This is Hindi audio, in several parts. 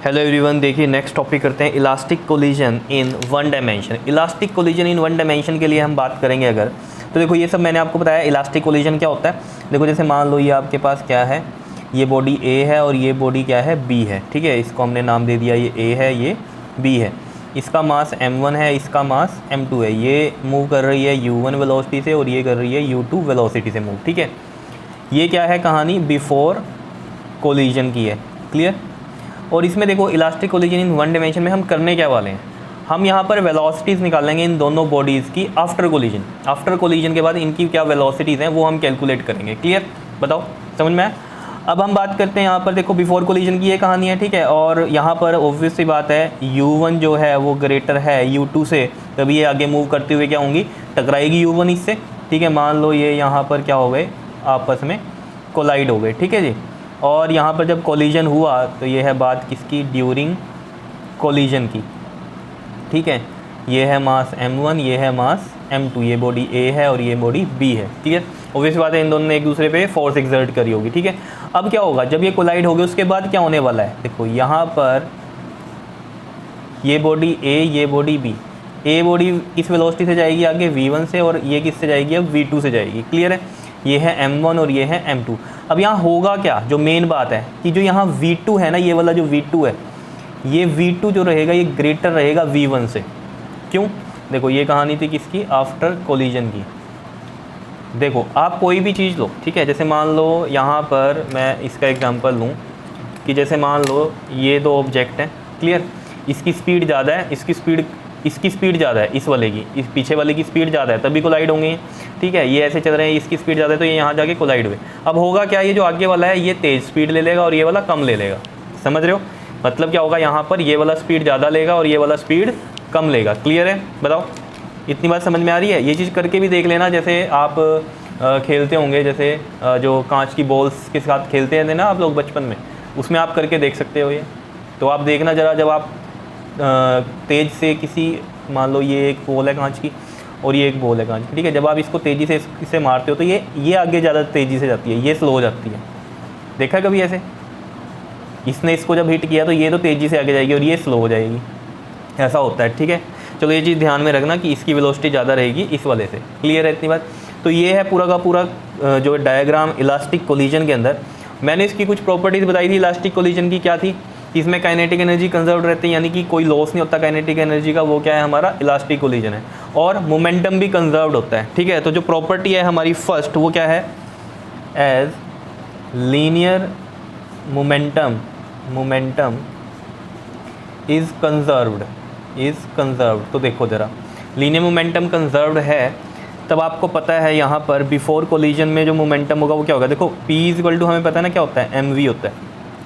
हेलो एवरीवन, देखिए नेक्स्ट टॉपिक करते हैं elastic collision in one dimension. Elastic collision in one dimension के लिए हम बात करेंगे अगर, तो देखो ये सब मैंने आपको बताया इलास्टिक कोलिजन क्या होता है। देखो जैसे मान लो ये आपके पास क्या है, ये बॉडी ए है और ये बॉडी क्या है, बी है। ठीक है, इसको हमने नाम दे दिया, ये ए है ये बी है। इसका मास m1 है, इसका मास m2 है। ये मूव कर रही है u1 वेलोसिटी से और ये कर रही है u2 वेलोसिटी से मूव। ठीक है, ये क्या है कहानी, बिफोर कोलिजन की है। क्लियर। और इसमें देखो elastic collision in one dimension में हम करने क्या वाले हैं, हम यहाँ पर वेलोसिटीज़ निकालेंगे इन दोनों बॉडीज़ की आफ्टर कोलिजन। आफ्टर कोलिजन के बाद इनकी क्या वेलोसिटीज़ हैं वो हम कैलकुलेट करेंगे। क्लियर, बताओ समझ में आया। अब हम बात करते हैं यहाँ पर, देखो बिफोर कोलिजन की ये कहानी है। ठीक है, और यहाँ पर ऑब्वियस सी बात है u1 जो है वो ग्रेटर है u2 से, तभी ये आगे मूव करते हुए क्या होंगी, टकराएगी u1 इससे। ठीक है, मान लो ये यहाँ पर क्या हो गए, आपस में कोलाइड हो गए। ठीक है जी, और यहाँ पर जब कोलिजन हुआ तो ये है बात किसकी, ड्यूरिंग कोलिजन की। ठीक है, ये है मास m1, ये है मास m2, ये बॉडी A है और ये बॉडी B है। ठीक है, ऑब्वियस बात है इन दोनों ने एक दूसरे पे फोर्स एक्सर्ट करी होगी। ठीक है, अब क्या होगा जब ये कोलाइड होगी उसके बाद क्या होने वाला है, देखो यहाँ पर ये बॉडी A, ये बॉडी B। A बॉडी किस वेलोसिटी से जाएगी आगे, v1 से, और ये किससे जाएगी, अब v2 से जाएगी। क्लियर है, ये है m1 और ये है m2। अब यहाँ होगा क्या, जो मेन बात है कि जो यहाँ v2 है ना, ये वाला जो v2 है, ये v2 जो रहेगा ये ग्रेटर रहेगा v1 से। क्यों, देखो ये कहानी थी किसकी, आफ्टर कोलिजन की। देखो आप कोई भी चीज़ लो, ठीक है, जैसे मान लो यहाँ पर मैं इसका एग्जांपल लूँ कि जैसे मान लो ये दो ऑब्जेक्ट हैं। क्लियर, इसकी स्पीड ज़्यादा है, इसकी स्पीड ज़्यादा है, इस वाले की, इस पीछे वाले की स्पीड ज़्यादा है, तभी कोलाइड होंगे। ठीक है, ये ऐसे चल रहे हैं, इसकी स्पीड ज़्यादा है तो ये यहाँ जाके कोलाइड हुए। अब होगा क्या, ये जो आगे वाला है ये तेज़ स्पीड ले लेगा और ये वाला कम ले लेगा। समझ रहे हो, मतलब क्या होगा, यहाँ पर ये वाला स्पीड ज़्यादा लेगा और ये वाला स्पीड कम लेगा। क्लियर है, बताओ इतनी बात समझ में आ रही है। ये चीज़ करके भी देख लेना, जैसे आप खेलते होंगे, जैसे जो कांच की बॉल्स के साथ खेलते थे ना आप लोग बचपन में, उसमें आप करके देख सकते हो ये। तो आप देखना ज़रा, जब आप तेज़ से किसी, मान लो ये एक बॉल है कांच की और ये एक बॉल है कांच की। ठीक है, जब आप इसको तेज़ी से इससे मारते हो तो ये आगे ज़्यादा तेज़ी से जाती है, ये स्लो हो जाती है। देखा है कभी ऐसे, इसने इसको जब हिट किया तो ये तो तेज़ी से आगे जाएगी और ये स्लो हो जाएगी, ऐसा होता है। ठीक है, चलो ये चीज़ ध्यान में रखना कि इसकी वेलोसिटी ज़्यादा रहेगी इस वाले से। क्लियर है इतनी बात। तो ये है पूरा का पूरा जो डायग्राम इलास्टिक कोलिजन के अंदर। मैंने इसकी कुछ प्रॉपर्टीज़ बताई थी इलास्टिक कोलिजन की, क्या थी, इसमें काइनेटिक एनर्जी कंजर्व रहती है, यानी कि कोई लॉस नहीं होता काइनेटिक एनर्जी का, वो क्या है हमारा इलास्टिक कोलिजन है। और मोमेंटम भी कंजर्व्ड होता है। ठीक है, तो जो प्रॉपर्टी है हमारी फर्स्ट वो क्या है, as linear momentum is conserved. तो देखो ज़रा, लीनियर मोमेंटम कंजर्व्ड है, तब आपको पता है यहाँ पर बिफोर कोलिजन में जो मोमेंटम होगा वो क्या होगा। देखो P = हमें पता है ना क्या होता है, mv होता है।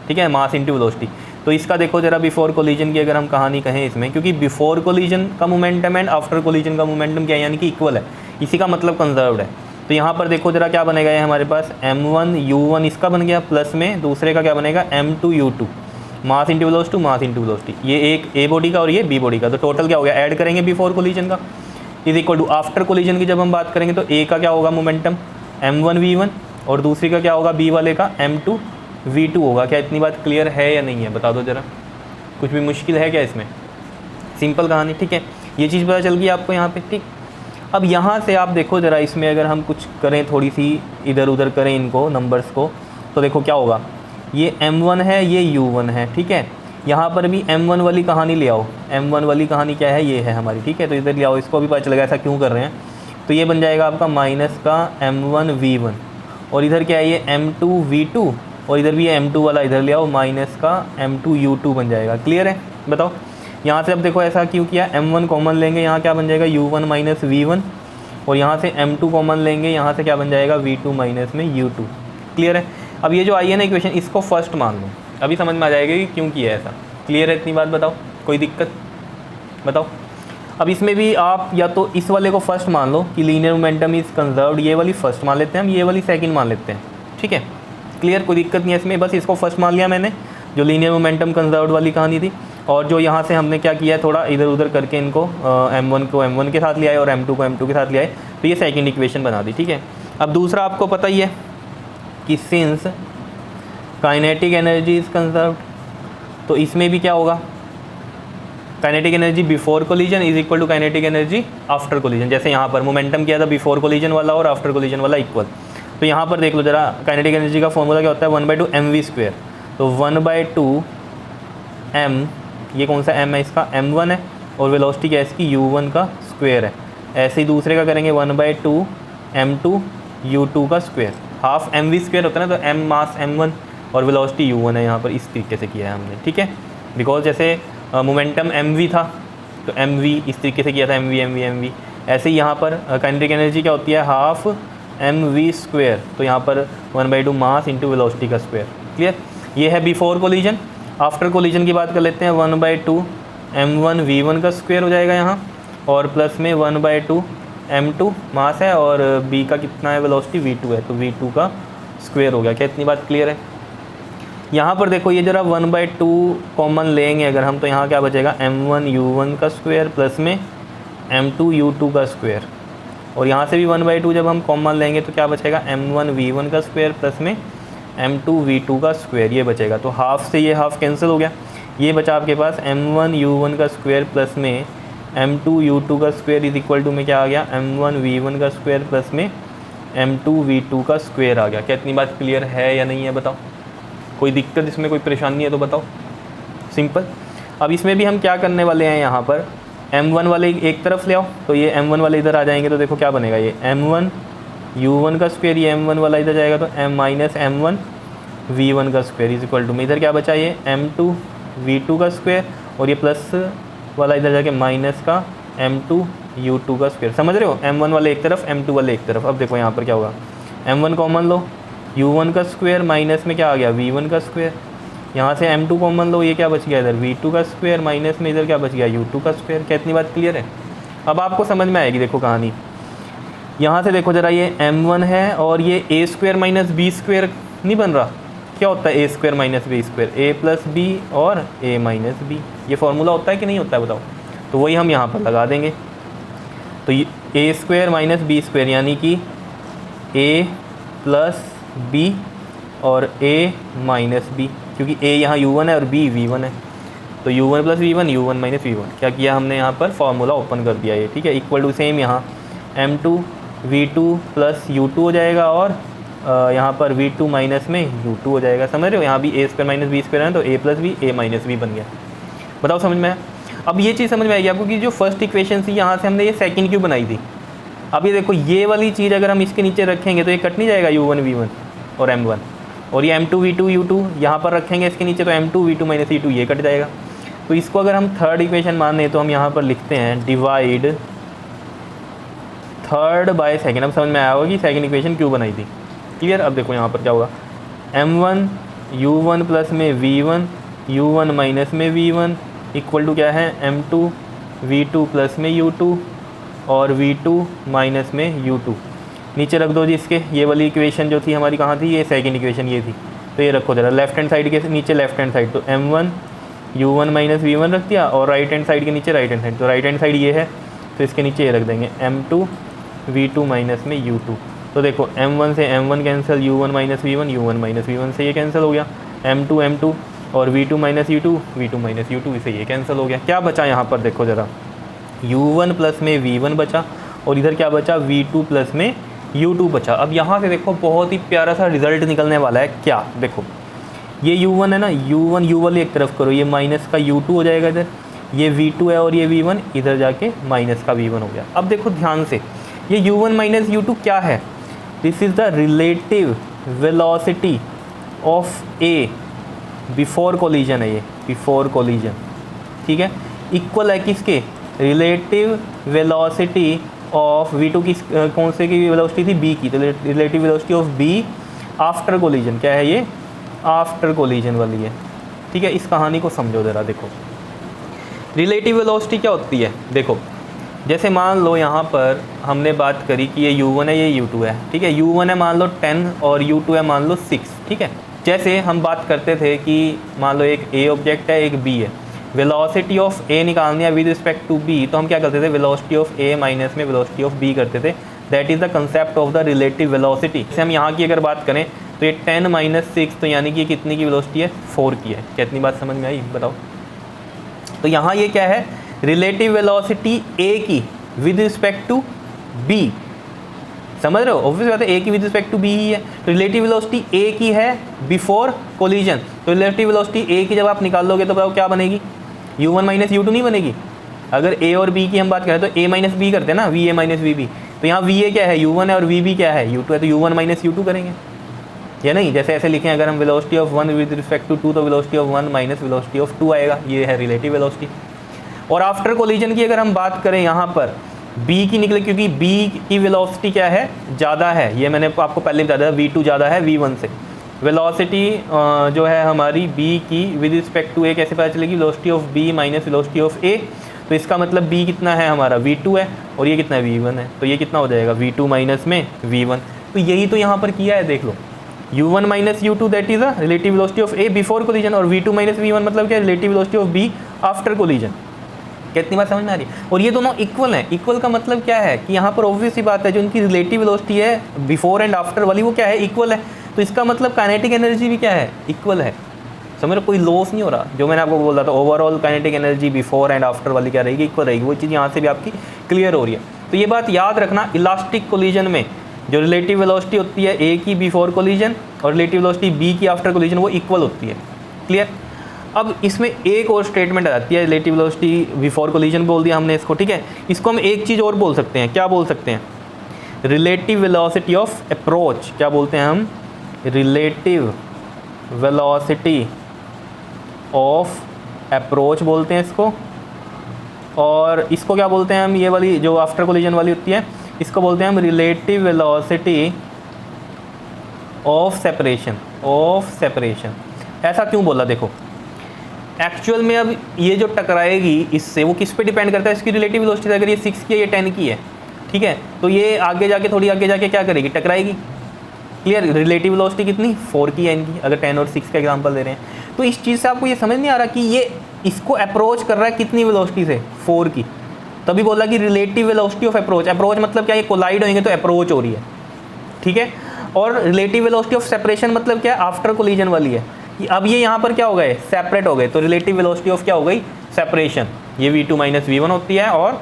ठीक है, मास इंटू वेलोसिटी। तो इसका देखो ज़रा बिफोर कोलिजन की अगर हम कहानी कहें इसमें, क्योंकि बिफोर कोलिजन का मोमेंटम एंड आफ्टर कोलिजन का मोमेंटम क्या है, यानी कि इक्वल है, इसी का मतलब कंजर्व्ड है। तो यहाँ पर देखो ज़रा क्या बनेगा, ये हमारे पास m1 u1 इसका बन गया, प्लस में दूसरे का क्या बनेगा m2 u2, mass into velocity, ये एक ए बॉडी का और ये बी बॉडी का। तो टोटल क्या हो गया, ऐड करेंगे बिफोर कोलिजन का, is equal to after collision की जब हम बात करेंगे तो ए का क्या होगा मोमेंटम m1 v1 और दूसरी का क्या होगा, बी वाले का m2 v2 होगा। क्या इतनी बात क्लियर है या नहीं है, बता दो ज़रा, कुछ भी मुश्किल है क्या इसमें, सिंपल कहानी। ठीक है, ये चीज़ पता चल गई आपको यहाँ पे। ठीक, अब यहाँ से आप देखो ज़रा, इसमें अगर हम कुछ करें, थोड़ी सी इधर उधर करें इनको नंबर्स को, तो देखो क्या होगा, ये m1 है, ये u1 है। ठीक है, यहाँ पर भी m1 वाली कहानी ले आओ, m1 वाली कहानी क्या है, ये है हमारी। ठीक है, तो इधर ले आओ, इसको भी पता चलेगा ऐसा क्यों कर रहे हैं। तो ये बन जाएगा आपका माइनस का m1 v1 और इधर क्या है, ये m2 v2 और इधर भी m2 वाला इधर ले आओ, माइनस का m2 u2 बन जाएगा। क्लियर है, बताओ यहाँ से अब देखो ऐसा क्यों किया, m1 कॉमन लेंगे, यहाँ क्या बन जाएगा u1 माइनस v1 और यहाँ से m2 कॉमन लेंगे, यहाँ से क्या बन जाएगा v2 माइनस में u2। क्लियर है। अब ये जो आई है ना इक्वेशन, इसको फर्स्ट मान लो, अभी समझ में आ जाएगा कि क्यों किया है ऐसा। क्लियर है इतनी बात, बताओ कोई दिक्कत, बताओ। अब इसमें भी आप या तो इस वाले को फर्स्ट मान लो कि लीनियर मोमेंटम इज़ कंजर्व्ड, ये वाली फर्स्ट मान लेते हैं हम, ये वाली सेकंड मान लेते हैं। ठीक है, क्लियर, कोई दिक्कत नहीं है इसमें, बस इसको फर्स्ट मान लिया मैंने, जो लीनियर मोमेंटम कंजर्व्ड वाली कहानी थी। और जो यहाँ से हमने क्या किया है, थोड़ा इधर उधर करके इनको m1 को m1 के साथ ले आए और m2 को m2 के साथ ले आए, तो ये सेकंड इक्वेशन बना दी। ठीक है, अब दूसरा आपको पता ही है कि since kinetic energy is conserved, तो इसमें भी क्या होगा, kinetic energy before collision is equal to kinetic energy after collision. जैसे यहाँ पर मोमेंटम किया था बिफोर कोलिजन वाला और आफ्टर कोलिजन वाला इक्वल। तो यहाँ पर देख लो जरा, काइनेटिक एनर्जी का फॉर्मूला क्या होता है, 1/2 mv²। तो 1/2 m, ये कौन सा m है, इसका m1 है, और वेलोसिटी क्या है इसकी u1 का स्क्वायर है। ऐसे ही दूसरे का करेंगे 1/2 m2 u2 का स्क्वायर। हाफ mv² होता है ना, तो m मास m1 और वेलोसिटी u1 है। यहाँ पर इस तरीके से किया है हमने, ठीक है। बिकॉज जैसे मोमेंटम mv था तो mv इस तरीके से किया था, mv। ऐसे ही यहाँ पर काइनेटिक एनर्जी क्या होती है, हाफ mv²। तो यहाँ पर 1/2 मास इंटू वेलोसिटी का स्क्वायर। क्लियर, ये है बिफोर कोलिजन। आफ्टर कोलिजन की बात कर लेते हैं, 1/2 m1 v1 का स्क्वायर हो जाएगा यहाँ, और प्लस में 1/2 m2 मास है, और b का कितना है, वेलोसिटी v2 है, तो v2 का स्क्वायर हो गया। क्या इतनी बात क्लियर है? यहाँ पर देखो ये जरा 1/2 कॉमन लेंगे अगर हम, तो यहाँ क्या बचेगा, m1 u1 का स्क्वायर प्लस में m2 u2 का स्क्वायर। और यहाँ से भी 1/2 जब हम कॉमन लेंगे तो क्या बचेगा, m1 v1 का स्क्वायर प्लस में m2 v2 का स्क्वायर, ये बचेगा। तो हाफ से ये हाफ कैंसिल हो गया, ये बचा आपके पास m1 u1 का स्क्वायर प्लस में m2 u2 का स्क्वायर इज इक्वल टू में क्या आ गया, m1 v1 का स्क्वायर प्लस में m2 v2 का स्क्वायर आ गया। क्या इतनी बात क्लियर है या नहीं है, बताओ? कोई दिक्कत इसमें, कोई परेशानी है तो बताओ। सिंपल। अब इसमें भी हम क्या करने वाले हैं, यहाँ पर m1 वाले एक तरफ ले आओ, तो ये m1 वाले इधर आ जाएंगे, तो देखो क्या बनेगा, ये m1 u1 का स्क्वायर, ये m1 वाला इधर जाएगा, तो m-m1 v1 का स्क्वायर इज इक्वल टू में इधर क्या बचा, ये m2 v2 का स्क्वायर, और ये प्लस वाला इधर जाके माइनस का m2 u2 का स्क्वायर। समझ रहे हो, m1 वाले एक तरफ, m2 वाले एक तरफ। अब देखो यहाँ पर क्या होगा, m1 कॉमन लो, u1 का स्क्वायर माइनस में क्या आ गया, v1 का स्क्वायर। यहाँ से m2 कॉमन लो, ये क्या बच गया इधर, v2 का स्क्वायर माइनस में इधर क्या बच गया, u2 का स्क्वायर। क्या इतनी बात क्लियर है? अब आपको समझ में आएगी, देखो कहानी। यहाँ से देखो जरा, ये m1 है और ये a² माइनस b² नहीं बन रहा। क्या होता है a² minus b², a plus b और a माइनस b। ये फॉर्मूला होता है कि नहीं होता है, बताओ? तो वही हम यहाँ पर लगा देंगे। तो ये a² माइनस b² यानी कि a प्लस b और a माइनस b, क्योंकि a यहाँ u1 है और b v1 है, तो u1 plus v1 u1 minus v1। क्या किया हमने यहाँ पर, फॉर्मूला ओपन कर दिया ये, ठीक है। इक्वल टू सेम यहाँ m2 v2 प्लस u2 हो जाएगा, और यहाँ पर v2 माइनस में u2 हो जाएगा। समझ रहे हो, यहाँ भी a² माइनस b² है, तो a plus b a minus b बन गया। बताओ समझ में आया? अब ये चीज़ समझ में आएगी आपको कि जो फर्स्ट इक्वेशन थी यहाँ से हमने ये सेकंड क्यों बनाई थी। अब ये देखो, ये वाली चीज़ अगर हम इसके नीचे रखेंगे तो ये कट नहीं जाएगा, u1 v1 और m1, और ये m2 v2 u2 यहाँ पर रखेंगे इसके नीचे, तो m2 v2 माइनस u2 ये कट जाएगा। तो इसको अगर हम थर्ड इक्वेशन माने तो हम यहाँ पर लिखते हैं डिवाइड थर्ड बाय सेकेंड। अब समझ में आया होगा कि सेकेंड इक्वेशन क्यों बनाई थी। क्लियर? अब देखो यहाँ पर क्या होगा, m1 u1 प्लस में v1 u1 माइनस में v1 इक्वल टू क्या है, m2 v2 प्लस में u2 और v2 माइनस में u2। नीचे रख दो जी इसके, ये वाली इक्वेशन जो थी हमारी कहाँ थी, ये सेकंड इक्वेशन ये थी, तो ये रखो जरा लेफ्ट हैंड साइड के नीचे, लेफ्ट हैंड साइड। तो m1 u1 माइनस v1 रख दिया, और राइट हैंड साइड के नीचे राइट हैंड साइड, तो राइट हैंड साइड ये है, तो इसके नीचे ये रख देंगे m2 v2 माइनस में u2। तो देखो m1 से m1 cancel, u1 minus v1 u1 minus v1 से ये कैंसिल हो गया, m2 m2 और v2 minus u2 v2 minus u2 इसे ये कैंसिल हो गया। क्या बचा यहाँ पर, देखो ज़रा, u1 प्लस में v1 बचा, और इधर क्या बचा, v2 प्लस में u2 बचा। अब यहाँ से देखो बहुत ही प्यारा सा रिजल्ट निकलने वाला है। क्या, देखो ये u1 है ना, u1 u वाले एक तरफ करो, ये माइनस का u2 हो जाएगा इधर, ये v2 है और ये v1 इधर जाके माइनस का v1 हो गया। अब देखो ध्यान से, ये u1 माइनस u2 क्या है, this is the relative velocity of a before collision है, ये बिफोर कोलिजन, ठीक है। इक्वल है किसके, रिलेटिव वेलोसिटी ऑफ v2 की, कौन से की वेलोसिटी थी, b की, तो relative velocity of b after collision. क्या है ये, आफ्टर कोलिजन वाली है, ठीक है। इस कहानी को समझो ज़रा। देखो रिलेटिव वेलोसिटी क्या होती है, देखो जैसे मान लो यहाँ पर हमने बात करी कि ये u1 है, ये u2 है, ठीक है। u1 है मान लो 10 और u2 है मान लो 6, ठीक है। जैसे हम बात करते थे कि मान लो एक a ऑब्जेक्ट है, एक b है, वेलोसिटी ऑफ a निकालनी है विद रिस्पेक्ट टू b, तो हम क्या करते थे, वेलोसिटी ऑफ a माइनस में वेलोसिटी ऑफ b करते थे। That is the concept of the relative velocity. जैसे हम यहाँ की अगर बात करें तो ये 10 - 6, तो यानी कि ये कितनी की वेलोसिटी है, 4 की है। कितनी बात समझ में आई बताओ। तो यहाँ ये क्या है, रिलेटिव वेलोसिटी ए की विद रिस्पेक्ट टू बी, समझ रहे हो, ऑब्वियस बात है ए की विद रिस्पेक्ट टू बी ही है। तो रिलेटिव वेलोसिटी ए की है बिफोर कोलिजन, तो रिलेटिव वेलोसिटी ए की जब आप निकाल लोगे तो बताओ क्या बनेगी, u1 - u2 नहीं बनेगी। अगर a और b की हम बात करें तो a - b करते हैं ना, va - vb, तो यहाँ va क्या है, u1 है, और vb क्या है, u2 है, तो u1 - u2 करेंगे या नहीं। जैसे ऐसे लिखें अगर हम velocity of 1 with respect to 2, तो velocity of 1 minus velocity of 2 आएगा, ये है रिलेटिव वेलोसिटी। और आफ्टर कोलिजन की अगर हम बात करें यहाँ पर b की निकले, क्योंकि b की वेलोसिटी क्या है, ज़्यादा है, ये मैंने आपको पहले बता दिया, v2 ज़्यादा है v1 से। वेलोसिटी जो है हमारी b की विद रिस्पेक्ट टू a कैसे पता चलेगी, velocity of b minus velocity of a, तो इसका मतलब b कितना है हमारा, v2 है, और ये कितना है, v1 है, तो ये कितना हो जाएगा, v2 माइनस में v1। तो यही तो यहाँ पर किया है, देख लो, u1 - u2 that is a relative velocity of a before collision, और v2 - v1 मतलब क्या है, relative velocity of b after collision. कितनी बात समझ में आ रही है। और ये दोनों इक्वल हैं। इक्वल का मतलब क्या है कि यहाँ पर ऑब्वियस सी बात है, जो इनकी रिलेटिव वेलोसिटी है बिफोर एंड आफ्टर वाली, वो क्या है, इक्वल है। तो इसका मतलब काइनेटिक एनर्जी भी क्या है, इक्वल है। समझ रहे, कोई लॉस नहीं हो रहा। जो मैंने आपको बोल रहा था, overall kinetic energy before and after वाली क्या रहेगी, इक्वल रहेगी। वो चीज़ यहाँ से भी आपकी क्लियर हो रही है। तो ये बात याद रखना, इलास्टिक कोलिजन में जो रिलेटिव वेलोसिटी होती है ए की बिफोर कोलिजन और रिलेटिव वेलोसिटी बी की आफ्टर कोलिजन, वो इक्वल होती है। क्लियर। अब इसमें एक और स्टेटमेंट आ जाती है, रिलेटिव वेलोसिटी बिफोर कोलिजन बोल दिया हमने इसको, ठीक है। इसको हम एक चीज़ और बोल सकते हैं, क्या बोल सकते हैं, रिलेटिव वेलोसिटी ऑफ अप्रोच। क्या बोलते हैं हम, रिलेटिव वेलोसिटी ऑफ अप्रोच बोलते हैं इसको। और इसको क्या बोलते हैं हम, ये वाली जो आफ्टर कोलिजन वाली होती है, इसको बोलते हैं हम relative velocity of separation. Of separation ऐसा क्यों बोला, देखो एक्चुअल में अब ये जो टकराएगी इससे, वो किस पे डिपेंड करता है, इसकी रिलेटिव वेलोसिटी। अगर ये 6 की है, ये 10 की है, ठीक है, तो ये आगे जाके, थोड़ी आगे जाके क्या करेगी, टकराएगी। क्लियर। रिलेटिव वेलोसिटी कितनी, 4 की है इनकी, अगर 10 और 6 का एग्जांपल दे रहे हैं। तो इस चीज़ से आपको ये समझ नहीं आ रहा कि ये इसको अप्रोच कर रहा है कितनी वेलोसिटी से, 4 की। तभी बोला कि relative velocity of approach. Approach मतलब क्या, ये कोलाइड होंगे तो अप्रोच हो रही है, ठीक है। और रिलेटिव वेलोसिटी ऑफ सेपरेशन मतलब क्या, आफ्टर कोलिजन वाली है। अब ये यहाँ पर क्या हो गए, सेपरेट हो गए, तो रिलेटिव वेलोसिटी ऑफ क्या हो गई, सेपरेशन। ये v2 - v1 होती है, और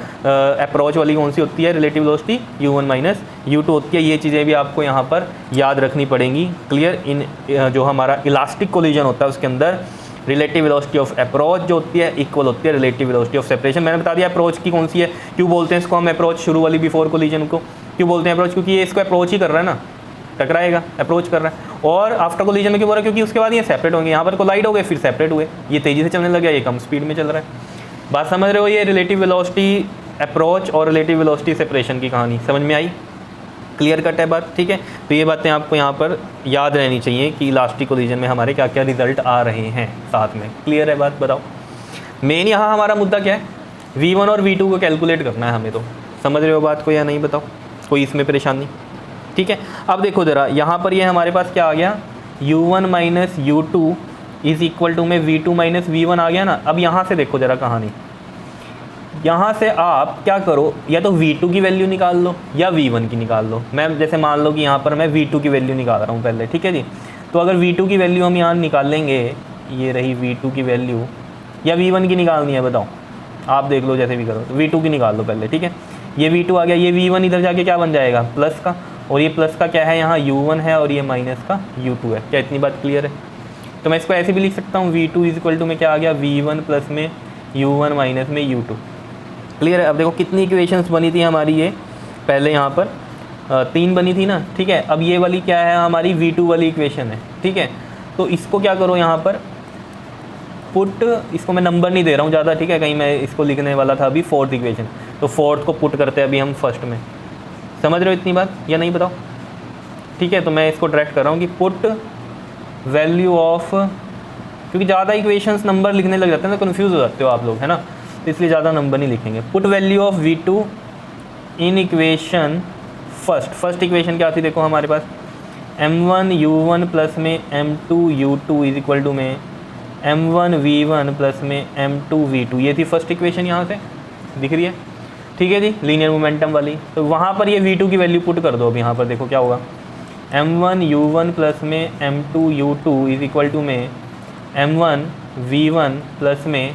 अप्रोच वाली कौन सी होती है, रिलेटिव वेलोसिटी u1 - u2 होती है। ये चीज़ें भी आपको यहाँ पर याद रखनी पड़ेंगी। क्लियर। इन जो हमारा इलास्टिक कोलिजन होता है उसके अंदर रिलेटिव वेलोसिटी ऑफ अप्रोच जो होती है इक्वल होती है रिलेटिव वेलोसिटी ऑफ सेपरेशन। मैंने बता दिया अप्रोच की कौन सी है, क्यों बोलते हैं इसको हम अप्रोच, शुरू वाली बिफोर कोलिजन को क्यों बोलते हैं अप्रोच, क्योंकि ये इसको अप्रोच ही कर रहा है ना, टकराएगा, अप्रोच कर रहा है। और आफ्टर कोलिजन में क्यों बोल रहा है, क्योंकि उसके बाद ये सेपरेट होंगे, यहाँ पर कोलाइड हो गए, फिर सेपरेट हुए, ये तेज़ी से चलने लग गया, ये कम स्पीड में चल रहा है। बात समझ रहे हो, ये रिलेटिव वेलोसिटी अप्रोच और रिलेटिव वेलोसिटी सेपरेशन की कहानी समझ में आई। क्लियर कट है बात, ठीक है। तो ये बातें आपको यहाँ पर याद रहनी चाहिए कि इलास्टिक कोलिजन में हमारे क्या क्या रिजल्ट आ रहे हैं साथ में। क्लियर है बात, बताओ। मेन यहाँ हमारा मुद्दा क्या है, v1 और v2 को कैलकुलेट करना है हमें। तो समझ रहे हो बात को या नहीं, बताओ, कोई इसमें परेशानी, ठीक है। अब देखो ज़रा, यहाँ पर ये हमारे पास क्या आ गया, u1 - u2 is equal to में v2 - v1 आ गया ना। अब यहाँ से देखो ज़रा कहानी, यहाँ से आप क्या करो, या तो v2 की वैल्यू निकाल लो या v1 की निकाल लो। मैं जैसे मान लो कि यहाँ पर मैं v2 की वैल्यू निकाल रहा हूँ पहले, ठीक है जी। तो अगर v2 की वैल्यू हम यहाँ निकाल लेंगे, ये रही v2 की वैल्यू, या v1 की निकालनी है बताओ, आप देख लो जैसे भी करो, तो v2 की निकाल लो पहले, ठीक है। ये v2 आ गया, ये v1 इधर जाके क्या बन जाएगा, प्लस का, और ये प्लस का क्या है यहाँ u1 है, और ये माइनस का u2 है। क्या इतनी बात क्लियर है। तो मैं इसको ऐसे भी लिख सकता हूँ, v2 इज इक्वल टू में क्या आ गया, v1 प्लस में u1 माइनस में u2। क्लियर है। अब देखो कितनी इक्वेशंस बनी थी हमारी, ये पहले यहाँ पर 3 बनी थी ना, ठीक है। अब ये वाली क्या है, हमारी v2 वाली इक्वेशन है, ठीक है। तो इसको क्या करो यहाँ पर पुट, इसको मैं नंबर नहीं दे रहा हूँ ज़्यादा, ठीक है, कहीं मैं इसको लिखने वाला था अभी 4th इक्वेशन, तो 4th को पुट करते हैं अभी हम फर्स्ट में। समझ रहे हो इतनी बात या नहीं, बताओ, ठीक है। तो मैं इसको डायरेक्ट कर रहा हूँ कि पुट वैल्यू ऑफ, क्योंकि ज़्यादा इक्वेशंस नंबर लिखने लग जाते हैं तो कन्फ्यूज़ हो जाते हो आप लोग, है ना, तो इसलिए ज़्यादा नंबर नहीं लिखेंगे। Put value of v2 in equation first equation क्या थी, देखो हमारे पास m1 u1 प्लस में m2 u2 is equal to में m1 v1 प्लस में m2 v2, ये थी फर्स्ट इक्वेशन, यहाँ से दिख रही है, ठीक है जी, लीनियर मोमेंटम वाली। तो वहाँ पर ये v2 की वैल्यू पुट कर दो। अब यहाँ पर देखो क्या होगा, m1u1 प्लस में m2u2 इज इक्वल टू में m1v1 प्लस में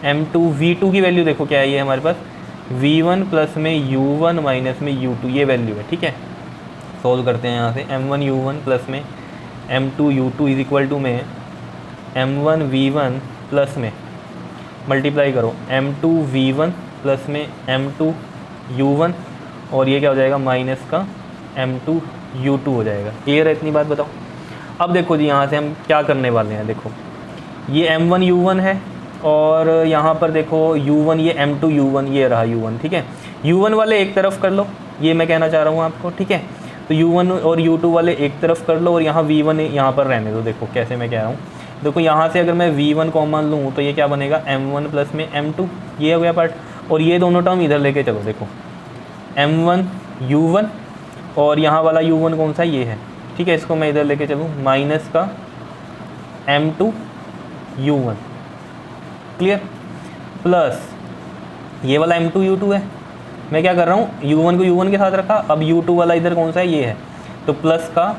m2v2 की वैल्यू देखो क्या है ये हमारे पास v1 प्लस में u1 माइनस में u2 ये वैल्यू है, ठीक है। सॉल्व करते हैं यहाँ से m1u1 प्लस में m2u2 इज इक्वल टू में m1v1 प्लस में मल्टीप्लाई करो m2v1 प्लस में m2u1 और ये क्या हो जाएगा माइनस का m2u2 हो जाएगा। क्लियर है इतनी बात बताओ। अब देखो जी यहाँ से हम क्या करने वाले हैं, देखो ये m1u1 है और यहाँ पर देखो u1 ये m2u1 ये रहा u1, ठीक है। u1 वाले एक तरफ कर लो, ये मैं कहना चाह रहा हूँ आपको, ठीक है। तो u1 और u2 वाले एक तरफ कर लो और यहाँ v1 यहाँ पर रहने दो। देखो कैसे मैं कह रहा हूँ, देखो यहाँ से अगर मैं v1 कॉमन लूँ तो ये क्या बनेगा m1 प्लस में m2, ये हो गया पार्ट। और ये दोनों टर्म इधर लेके चलो, देखो m1u1 और यहाँ वाला u1 कौन सा ये है, ठीक है। इसको मैं इधर लेके चलूँ माइनस का m2u1, क्लियर, प्लस ये वाला m2u2 है। मैं क्या कर रहा हूँ u1 को u1 के साथ रखा, अब u2 वाला इधर कौन सा है ये है, तो प्लस का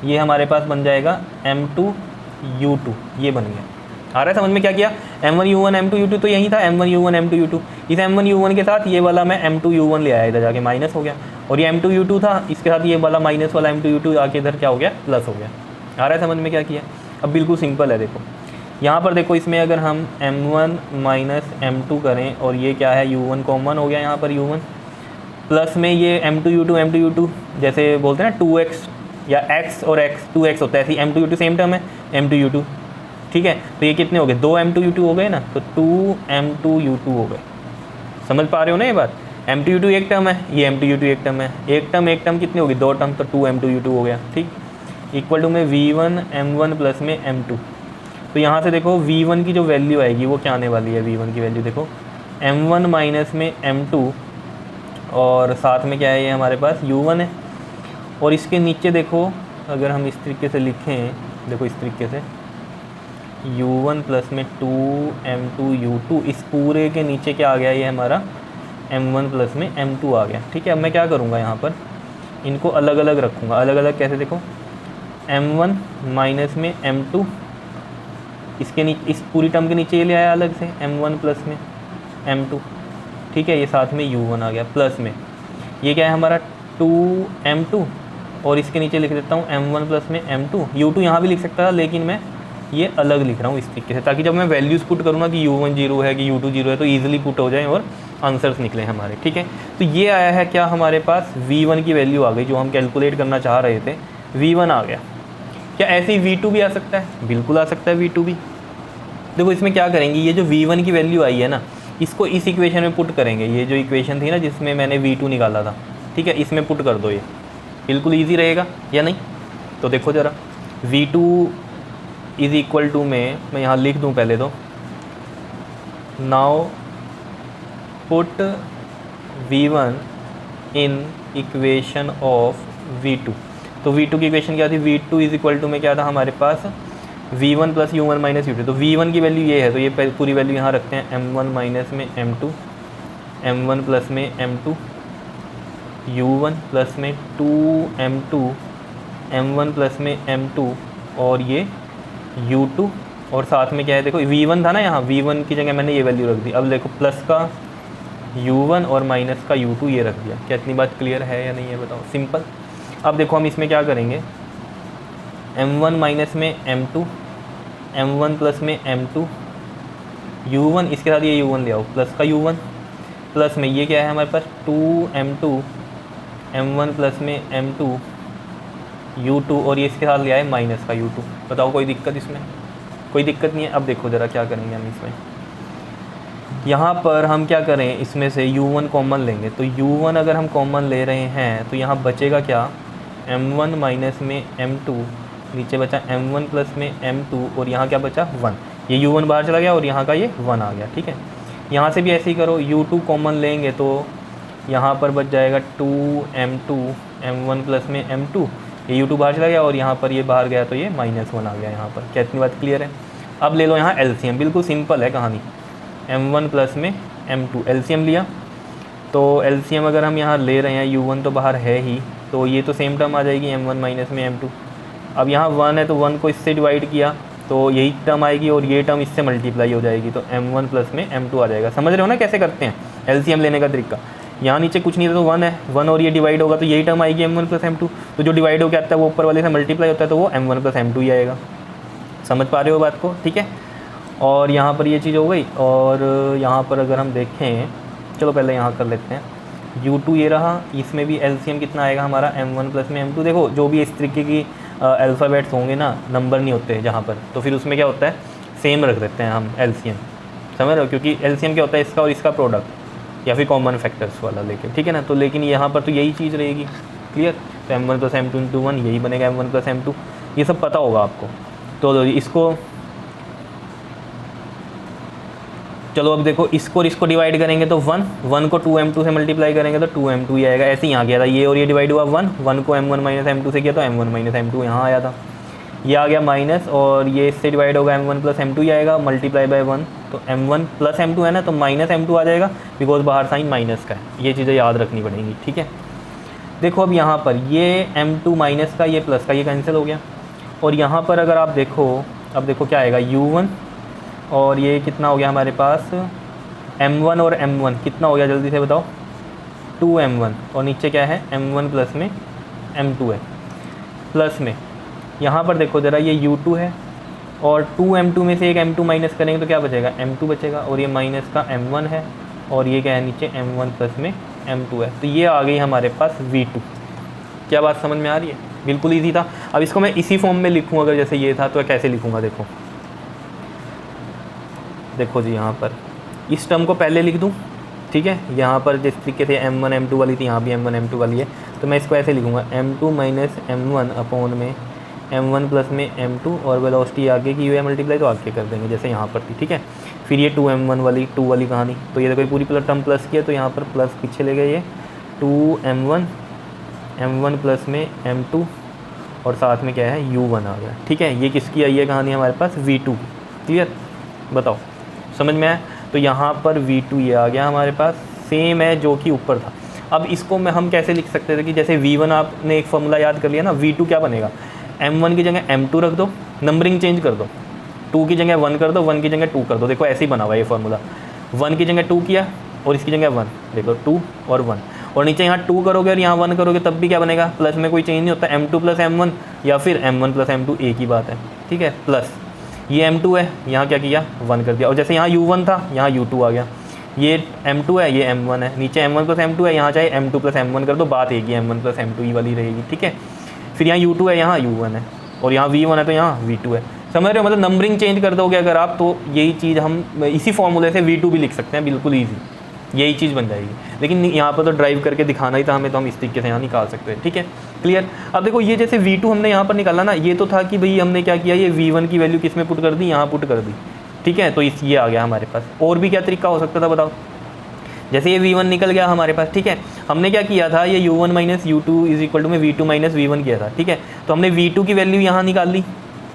ये हमारे पास बन जाएगा m2u2, ये बन गया। आ रहा है समझ में क्या किया, m1u1 m2u2 तो यही था m1u1 m2u2, इस m1u1 के साथ ये वाला मैं m2u1 ले आया, इधर जाके माइनस हो गया। और ये m2u2 था, इसके साथ ये वाला माइनस वाला m2u2 आके इधर क्या हो गया प्लस हो गया। आ रहा है समझ में क्या किया। अब बिल्कुल सिंपल है, देखो यहाँ पर देखो इसमें अगर हम m1 माइनस m2 करें और ये क्या है u1 कॉमन हो गया यहाँ पर u1, प्लस में ये m2u2 जैसे बोलते हैं ना 2x या x और x 2x होता है, ऐसी m2u2 सेम टर्म है m2u2, ठीक है। तो ये कितने हो गए 2 m2u2 हो गए ना, तो 2 m2u2 हो गए। समझ पा रहे हो ना ये बात, m2u2 एक टर्म है, ये m2u2 एक टर्म है, एक टर्म कितनी होगी 2 टर्म, तो 2 m2u2 हो गया, ठीक। इक्वल टू में v1 m1 प्लस में m2। तो यहाँ से देखो v1 की जो वैल्यू आएगी वो क्या आने वाली है, v1 की वैल्यू देखो m1 माइनस में m2 और साथ में क्या है ये हमारे पास u1 है। और इसके नीचे देखो अगर हम इस तरीके से लिखें, देखो इस तरीके से u1 प्लस में 2m2u2, इस पूरे के नीचे क्या आ गया ये हमारा m1 प्लस में m2 आ गया, ठीक है। अब मैं क्या करूँगा यहाँ पर इनको अलग अलग रखूँगा, अलग अलग कैसे, देखो m1 माइनस में m2, इसके नीचे इस पूरी टर्म के नीचे ये ले आया अलग से m1 प्लस में m2, ठीक है। ये साथ में u1 आ गया, प्लस में ये क्या है हमारा 2m2 और इसके नीचे लिख देता हूँ m1 प्लस में m2। u2 यहाँ भी लिख सकता था लेकिन मैं ये अलग लिख रहा हूँ इस तरीके से, ताकि जब मैं वैल्यूज़ पुट करूँ ना कि u1 0 है कि u2 0 है तो ईजिली पुट हो जाए और आंसर्स निकले हमारे, ठीक है। तो ये आया है क्या हमारे पास v1 की वैल्यू आ गई जो हम कैलकुलेट करना चाह रहे थे, v1 आ गया। क्या ऐसे ही v2 भी आ सकता है, बिल्कुल आ सकता है v2 भी। देखो इसमें क्या करेंगे, ये जो v1 की वैल्यू आई है ना इसको इस इक्वेशन में पुट करेंगे, ये जो इक्वेशन थी ना जिसमें मैंने v2 निकाला था, ठीक है, इसमें पुट कर दो, ये बिल्कुल ईजी रहेगा या नहीं। तो देखो ज़रा v2 इज़ इक्वल टू में मैं यहाँ लिख दूँ पहले तो, now put v1 in equation of v2। तो v2 की इक्वेशन क्या थी, v2 इज़ इक्वल टू में क्या था हमारे पास v1 plus u1 minus u2। तो v1 की वैल्यू ये है तो ये पूरी वैल्यू यहाँ रखते हैं m1 माइनस में m2, m1 प्लस में m2, u1 प्लस में 2m2, m1 प्लस में m2 और ये u2 और साथ में क्या है, देखो v1 था ना यहाँ, v1 की जगह मैंने ये वैल्यू रख दी। अब देखो प्लस का u1 और माइनस का u2 ये रख दिया। क्या इतनी बात क्लियर है या नहीं है बताओ, सिंपल। अब देखो हम इसमें क्या करेंगे, m1 माइनस में m2, m1 प्लस में m2, u1 इसके साथ ये u1 ले आओ, प्लस का u1 प्लस में ये क्या है हमारे पास 2m2, m1 प्लस में m2, u2 और ये इसके साथ ले आए माइनस का u2। बताओ कोई दिक्कत इसमें, कोई दिक्कत नहीं है। अब देखो ज़रा क्या करेंगे हम इसमें, यहाँ पर हम क्या करें, इसमें से u1 कॉमन लेंगे। तो u1 अगर हम कॉमन ले रहे हैं तो यहाँ बचेगा क्या, m1 माइनस में m2, नीचे बचा m1 प्लस में m2 और यहाँ क्या बचा 1, ये u1 बाहर चला गया और यहाँ का ये 1 आ गया, ठीक है। यहाँ से भी ऐसे ही करो, u2 कॉमन लेंगे तो यहाँ पर बच जाएगा 2m2, m1 प्लस में m2, ये u2 बाहर चला गया और यहाँ पर ये बाहर गया तो ये -1 आ गया यहाँ पर। क्या इतनी बात क्लियर है। अब ले लो यहाँ एलसीएम, बिल्कुल सिंपल है कहानी। m1 प्लस में m2 एलसीएम लिया, तो एलसीएम अगर हम यहाँ ले रहे हैं u1 तो बाहर है ही, तो ये तो सेम टर्म आ जाएगी m1 माइनस में m2। अब यहाँ 1 है तो 1 को इससे डिवाइड किया तो यही टर्म आएगी और ये टर्म इससे मल्टीप्लाई हो जाएगी, तो m1 प्लस में m2 आ जाएगा। समझ रहे हो ना कैसे करते हैं एलसीएम लेने का तरीका। यहाँ नीचे कुछ नहीं था तो 1 है, 1 और ये डिवाइड होगा तो यही टर्म आएगी m1 प्लस m2, तो जो डिवाइड होकर आता है वो ऊपर वाले से मल्टीप्लाई होता है तो वो m1 प्लस m2 ही आएगा। समझ पा रहे हो बात को, ठीक है। और यहाँ पर ये चीज़ हो गई। और यहाँ पर अगर हम देखें, चलो पहले यहाँ कर लेते हैं, u2 ये रहा, इसमें भी एलसीएम कितना आएगा हमारा m1 प्लस में m2। देखो जो भी इस तरीके की अल्फ़ाबेट्स होंगे ना, नंबर नहीं होते जहाँ पर, तो फिर उसमें क्या होता है सेम रख देते हैं हम एलसीएम। समझ रहे हो, क्योंकि एलसीएम क्या होता है इसका और इसका प्रोडक्ट या फिर कॉमन फैक्टर्स वाला लेके, ठीक है ना। तो लेकिन यहाँ पर तो यही चीज़ रहेगी, क्लियर। तो m1 प्लस m2 इंटू 1 यही बनेगा m1 प्लस m2, ये सब पता होगा आपको। तो इसको चलो अब देखो, इसको और इसको डिवाइड करेंगे तो 1 को 2m2 से मल्टीप्लाई करेंगे तो 2m2 ही आएगा। ऐसे ही यहाँ गया था, ये और ये डिवाइड हुआ 1 को m1 माइनस m2 से किया तो m1 माइनस m2 यहाँ आया था। ये आ गया माइनस और ये इससे डिवाइड होगा m1 प्लस m2 ही आएगा, मल्टीप्लाई बाय 1 तो m1 प्लस m2 है ना, तो माइनस m2 आ जाएगा बिकॉज बाहर साइन माइनस का है। ये चीज़ें याद रखनी पड़ेंगी, ठीक है। देखो अब यहाँ पर ये m2 माइनस का, ये प्लस का, ये कैंसिल हो गया। और यहाँ पर अगर आप देखो, अब देखो क्या आएगा u1 और ये कितना हो गया हमारे पास m1 और m1 कितना हो गया जल्दी से बताओ, 2m1 और नीचे क्या है m1 प्लस में m2 है। प्लस में यहाँ पर देखो ज़रा, ये u2 है और 2m2 में से एक m2 माइनस करेंगे तो क्या बचेगा, m2 बचेगा और ये माइनस का m1 है और ये क्या है नीचे m1 प्लस में m2 है। तो ये आ गई हमारे पास v2। क्या बात समझ में आ रही है, बिल्कुल ईजी था। अब इसको मैं इसी फॉर्म में लिखूँ, अगर जैसे ये था तो कैसे लिखूँगा, देखो देखो जी, यहाँ पर इस टर्म को पहले लिख दूँ, ठीक है। यहाँ पर जिस तरीके से m1 m2 वाली थी, यहाँ भी m1 m2 वाली है, तो मैं इसको ऐसे लिखूँगा m2 माइनस m1 अपॉन में m1 प्लस में m2 और वेलोसिटी आगे की हुई है मल्टीप्लाई तो आगे कर देंगे जैसे यहाँ पर थी, ठीक है। फिर ये 2m1 वाली 2 वाली कहानी, तो ये देखो पूरी टर्म प्लस किया तो यहाँ पर प्लस पीछे ले गए, ये 2m1 m1 प्लस में m2 और साथ में क्या है u1 आ गया, ठीक है। ये किसकी आई है कहानी हमारे पास, v2। क्लियर, बताओ समझ में आया। तो यहाँ पर v2 ये आ गया हमारे पास, सेम है जो कि ऊपर था। अब इसको मैं हम कैसे लिख सकते थे कि जैसे v1 आपने एक फॉर्मूला याद कर लिया ना, v2 क्या बनेगा, m1 की जगह m2 रख दो, नंबरिंग चेंज कर दो, 2 की जगह 1 कर दो, 1 की जगह 2 कर दो। देखो ऐसे ही बना हुआ ये फार्मूला, 1 की जगह 2 किया और इसकी जगह 1, देखो 2 और 1 और नीचे यहाँ 2 करोगे और यहाँ 1 करोगे तब भी क्या बनेगा, प्लस में कोई चेंज नहीं होता, m2 प्लस m1 या फिर m1 प्लस m2 एक ही बात है, ठीक है। प्लस ये m2 है, यहाँ क्या किया 1 कर दिया और जैसे यहाँ u1 था यहाँ u2 आ गया, ये m2 है ये m1 है, नीचे m1 प्लस m2 है, यहाँ चाहे m2 प्लस m1 कर दो, बात एक ही m1 प्लस m2 ही वाली रहेगी, ठीक है। फिर यहाँ u2 है यहाँ u1 है और यहाँ v1 है तो यहाँ v2 है। समझ रहे हो, मतलब नंबरिंग चेंज कर दोगे अगर आप तो यही चीज़ हम इसी फॉर्मूले से v2 भी लिख सकते हैं, बिल्कुल ईजी यही चीज़ बन जाएगी। लेकिन यहाँ पर तो ड्राइव करके दिखाना ही था हमें, तो हम इस तरीके से यहाँ निकाल सकते हैं, ठीक है क्लियर। अब देखो ये जैसे v2 हमने यहाँ पर निकाला ना, ये तो था कि भाई हमने क्या किया, ये v1 की वैल्यू किस में पुट कर दी, यहाँ पुट कर दी, ठीक है। तो इस ये आ गया हमारे पास। और भी क्या तरीका हो सकता था बताओ, जैसे ये v1 निकल गया हमारे पास, ठीक है। हमने क्या किया था, ये u1 minus u2 is equal to में v2 माइनस v1 किया था, ठीक है। तो हमने v2 की वैल्यू यहाँ निकाल ली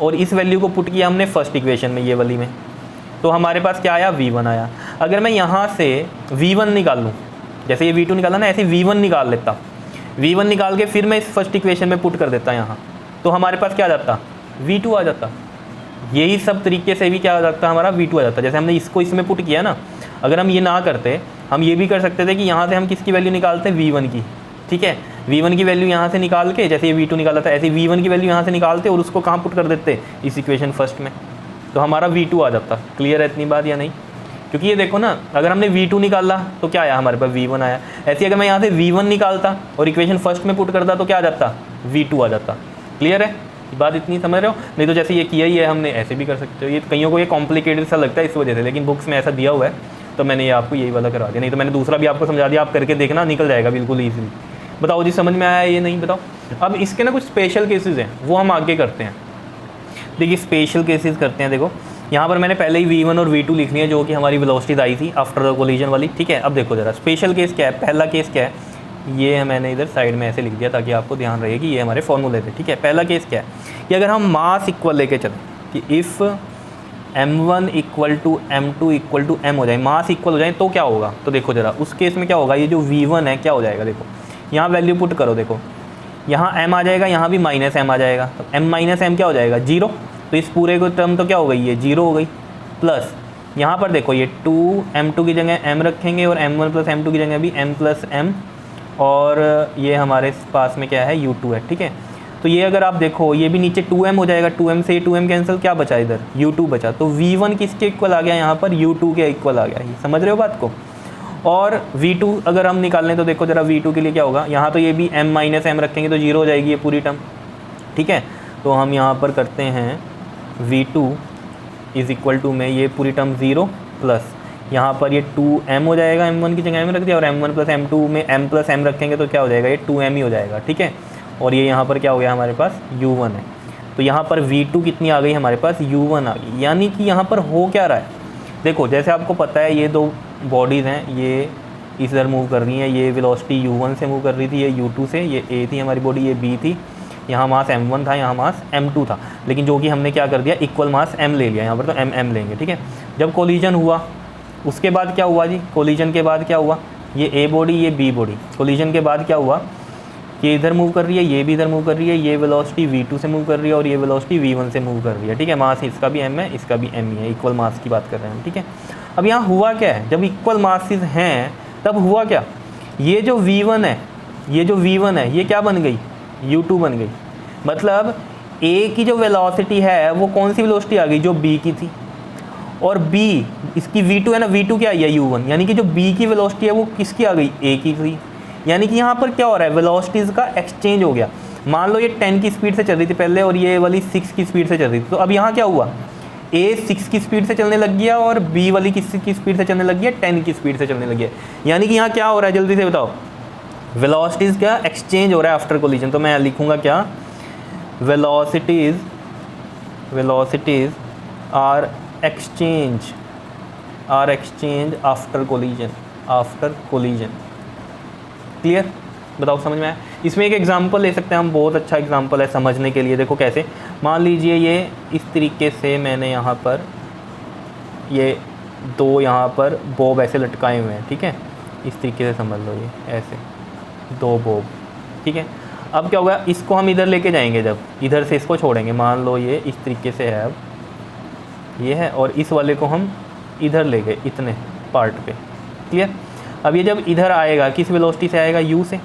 और इस वैल्यू को पुट किया हमने फर्स्ट इक्वेशन में, ये वाली में, तो हमारे पास क्या आया v1 आया। अगर मैं यहाँ से v1 निकाल लूँ, जैसे ये v2 निकाला ना, ऐसे v1 निकाल लेता, v1 निकाल के फिर मैं इस फर्स्ट इक्वेशन में पुट कर देता यहाँ, तो हमारे पास क्या आ जाता, v2 आ जाता। यही सब तरीके से भी क्या आ जाता हमारा, v2 आ जाता। जैसे हमने इसको इसमें पुट किया ना, अगर हम ये ना करते, हम ये भी कर सकते थे कि यहाँ से हम किसकी वैल्यू निकालते, v1 की, ठीक है। v1 की वैल्यू यहाँ से निकाल के, जैसे ये v2 निकाला था ऐसे v1 की वैल्यू यहाँ से निकालते और उसको कहाँ पुट कर देते, इस इक्वेशन फर्स्ट में, तो हमारा v2 आ जाता। क्लियर है इतनी बात या नहीं, क्योंकि ये देखो ना, अगर हमने v2 निकाला तो क्या आया हमारे पास, v1 आया। ऐसे अगर मैं यहाँ से v1 निकालता और इक्वेशन फर्स्ट में पुट करता तो क्या आ जाता, v2 आ जाता। क्लियर है बात, इतनी समझ रहे हो। नहीं तो जैसे ये किया ही है हमने, ऐसे भी कर सकते हो। ये कईयों को ये कॉम्प्लिकेटेड सा लगता है इस वजह से, लेकिन बुक्स में ऐसा दिया हुआ है तो मैंने ये आपको यही वाला करवा दिया। नहीं तो मैंने दूसरा भी आपको समझा दिया, आप करके देखना, निकल जाएगा बिल्कुल ईजिली। बताओ जी समझ में आया ये, नहीं बताओ। अब इसके ना कुछ स्पेशल केसेस हैं, वो हम आगे करते हैं। देखिए स्पेशल केसेस करते हैं। देखो यहाँ पर मैंने पहले ही v1 और v2 लिख लिया, जो कि हमारी वेलोसिटीज आई थी आफ्टर द कोलिजन वाली, ठीक है। अब देखो ज़रा स्पेशल केस क्या है। पहला केस क्या है, ये मैंने इधर साइड में ऐसे लिख दिया ताकि आपको ध्यान रहे कि ये हमारे फॉर्मूले थे, ठीक है। पहला केस क्या है कि अगर हम मास इक्वल लेके चलें कि if m1 equal to m2 equal to m हो जाए, मास इक्वल हो जाए, तो क्या होगा। तो देखो ज़रा उस केस में क्या होगा, ये जो v1 है क्या हो जाएगा, देखो यहाँ वैल्यू पुट करो, देखो यहाँ m आ जाएगा, यहाँ भी माइनस m आ जाएगा, तो m माइनस m क्या हो जाएगा 0। तो इस पूरे को टर्म तो क्या हो गई, ये 0 हो गई। प्लस यहाँ पर देखो ये 2m2 की जगह m रखेंगे और m1 प्लस m2 की जगह भी m प्लस m, और ये हमारे पास में क्या है u2 है, ठीक है। तो ये अगर आप देखो ये भी नीचे 2m हो जाएगा, 2m से 2m कैंसिल, क्या बचा इधर u2 बचा। तो v1 किसके इक्वल आ गया यहाँ पर, u2 के इक्वल आ गया, ये समझ रहे हो बात को। और v2 अगर हम निकाल लें तो देखो जरा v2 के लिए क्या होगा, यहाँ तो ये भी m माइनस m रखेंगे तो 0 हो जाएगी ये पूरी टर्म, ठीक है। तो हम यहाँ पर करते हैं v2 इज़ इक्वल टू में ये पूरी टर्म 0 प्लस यहाँ पर ये 2m हो जाएगा, m1 की जगह m रख दिया, और m1 प्लस m2 में m प्लस m रखेंगे तो क्या हो जाएगा, ये 2m ही हो जाएगा, ठीक है। और ये यहाँ पर क्या हो गया हमारे पास u1 है। तो यहाँ पर v2 कितनी आ गई हमारे पास, u1 आ गई। यानी कि यहाँ पर हो क्या रहा है, देखो जैसे आपको पता है ये दो बॉडीज़ हैं, ये इधर मूव कर रही हैं, ये वेलोसिटी u1 से मूव कर रही थी, ये u2 से, ये a थी हमारी बॉडी, ये b थी, यहाँ मास m1 था, यहाँ मास m2 था, लेकिन जो कि हमने क्या कर दिया, इक्वल मास m ले लिया, यहाँ पर तो m लेंगे, ठीक है। जब कोलिजन हुआ उसके बाद क्या हुआ जी, कोलिजन के बाद क्या हुआ, ये a बॉडी ये b बॉडी, कोलिजन के बाद क्या हुआ, ये इधर मूव कर रही है, ये भी इधर मूव कर रही है, ये वेलोसिटी v2 से मूव कर रही है और ये वेलोसिटी v1 से मूव कर रही है, ठीक है। मास इसका भी m है, इसका भी m ही है, इक्वल मास की बात कर रहे हैं हम, ठीक है। अब यहाँ हुआ क्या है, जब इक्वल मासेस हैं तब हुआ क्या, ये जो v1 है, ये जो v1 है ये क्या बन गई, u2 बन गई। मतलब a की जो वेलोसिटी है वो कौन सी वेलोसिटी आ गई, जो b की थी, और b इसकी v2 है ना, v2 क्या है u1, यानी कि जो b की वेलोसिटी है वो किसकी आ गई, a की थी। यानी कि यहाँ पर क्या हो रहा है, वेलोसिटीज़ का एक्सचेंज हो गया। मान लो ये 10 की स्पीड से चल रही थी पहले और ये वाली 6 की स्पीड से चल रही थी, तो अब यहाँ क्या हुआ, a 6 की स्पीड से चलने लग गया और b वाली किसकी स्पीड से चलने लग गया, 10 की स्पीड से चलने लग गया। यानी कि यहाँ क्या हो रहा है, जल्दी से बताओ, वेलोसिटीज़ का एक्सचेंज हो रहा है आफ्टर कोलिजन। तो मैं लिखूँगा क्या, velocities are exchange after collision. Clear, बताओ समझ में आया। इसमें एक एग्जांपल ले सकते हैं हम, बहुत अच्छा एग्जांपल है समझने के लिए। देखो कैसे, मान लीजिए ये इस तरीके से मैंने यहाँ पर ये दो यहाँ पर बॉब ऐसे लटकाए हुए हैं, ठीक है, इस तरीके से समझ लो, ये ऐसे दो बॉब, ठीक है। अब क्या होगा, इसको हम इधर लेके जाएंगे, जब इधर से इसको छोड़ेंगे, मान लो ये इस तरीके से है, अब ये है, और इस वाले को हम इधर ले गए इतने पार्ट पे, क्लियर। अब ये जब इधर आएगा किस वेलोसिटी से आएगा, u से,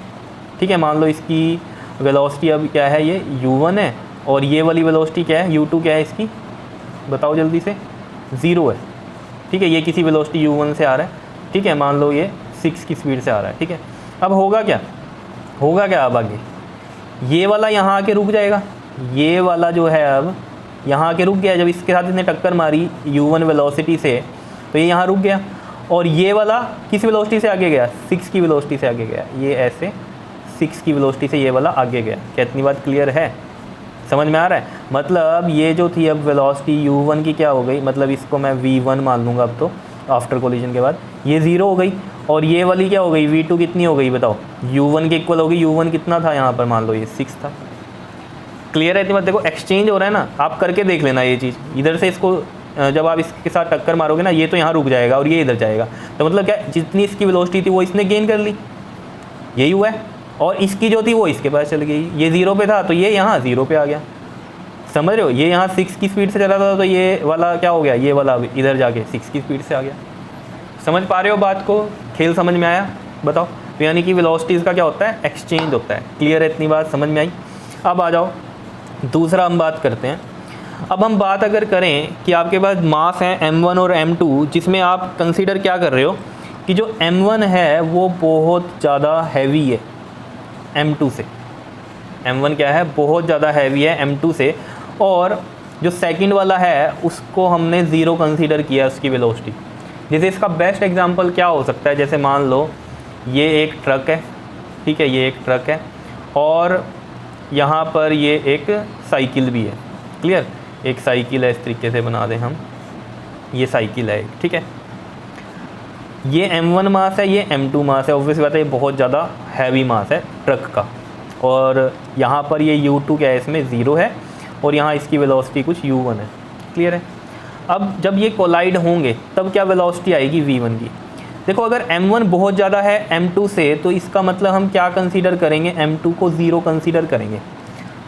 ठीक है। मान लो इसकी वेलोसिटी अब क्या है, ये u1 है, और ये वाली वेलोसिटी क्या है, u2 क्या है इसकी, बताओ जल्दी से, 0 है, ठीक है। ये किसी वेलोसिटी u1 से आ रहा है, ठीक है, मान लो ये 6 की स्पीड से आ रहा है, ठीक है। अब होगा क्या अब आगे, ये वाला यहाँ आके रुक जाएगा, ये वाला जो है अब यहाँ आके रुक गया, जब इसके साथ इसने टक्कर मारी u1 वेलोसिटी से, तो ये यहाँ रुक गया, और ये वाला किस वेलोसिटी से आगे गया, 6 की वेलोसिटी से आगे गया, ये ऐसे 6 की वेलोसिटी से ये वाला आगे गया। क्या इतनी बात क्लियर है, समझ में आ रहा है। मतलब ये जो थी अब वेलोसिटी u1 की क्या हो गई, मतलब इसको मैं v1 मान लूँगा अब तो, आफ्टर कोलिजन के बाद ये 0 हो गई, और ये वाली क्या हो गई, v2 कितनी हो गई बताओ, u1 के इक्वल हो गई। u1 कितना था यहाँ पर, मान लो ये 6 था। क्लियर है इतनी बात। देखो एक्सचेंज हो रहा है ना, आप करके देख लेना ये चीज़, इधर से इसको जब आप इसके साथ टक्कर मारोगे ना, ये तो यहाँ रुक जाएगा और ये इधर जाएगा, तो मतलब क्या, जितनी इसकी वेलोसिटी थी वो इसने गेन कर ली, यही हुआ है, और इसकी जो थी वो इसके पास चल गई। ये 0 पे था तो ये यहाँ 0 पे आ गया, समझ रहे हो। ये यहाँ 6 की स्पीड से चला था तो ये वाला क्या हो गया, ये वाला इधर जाके 6 की स्पीड से आ गया। समझ पा रहे हो बात को, खेल समझ में आया, बताओ। तो यानी कि वेलोसिटीज़ का क्या होता है, एक्सचेंज होता है। क्लियर है, इतनी बात समझ में आई। अब आ जाओ दूसरा हम बात करते हैं। अब हम बात अगर करें कि आपके पास मास है m1 और m2, जिसमें आप कंसीडर क्या कर रहे हो कि जो m1 है वो बहुत ज़्यादा हैवी है m2 से, m1 क्या है, बहुत ज़्यादा हैवी है m2 से, और जो सेकंड वाला है उसको हमने 0 कंसीडर किया उसकी वेलोसिटी। जैसे इसका बेस्ट एग्जांपल क्या हो सकता है, जैसे मान लो ये एक ट्रक है, ठीक है, ये एक ट्रक है, और यहाँ पर ये एक साइकिल भी है। क्लियर, एक साइकिल है, इस तरीके से बना दें हम, ये साइकिल है, ठीक है। ये m1 मास है, ये m2 मास है। ऑब्वियस बात है, ये बहुत ज़्यादा हैवी मास है ट्रक का, और यहाँ पर ये u2 क्या है, इसमें 0 है, और यहाँ इसकी वेलोसिटी कुछ u1 है। क्लियर है। अब जब ये कोलाइड होंगे तब क्या वेलोसिटी आएगी v1 की, देखो अगर m1 बहुत ज़्यादा है m2 से, तो इसका मतलब हम क्या कंसीडर करेंगे, m2 को 0 कंसीडर करेंगे।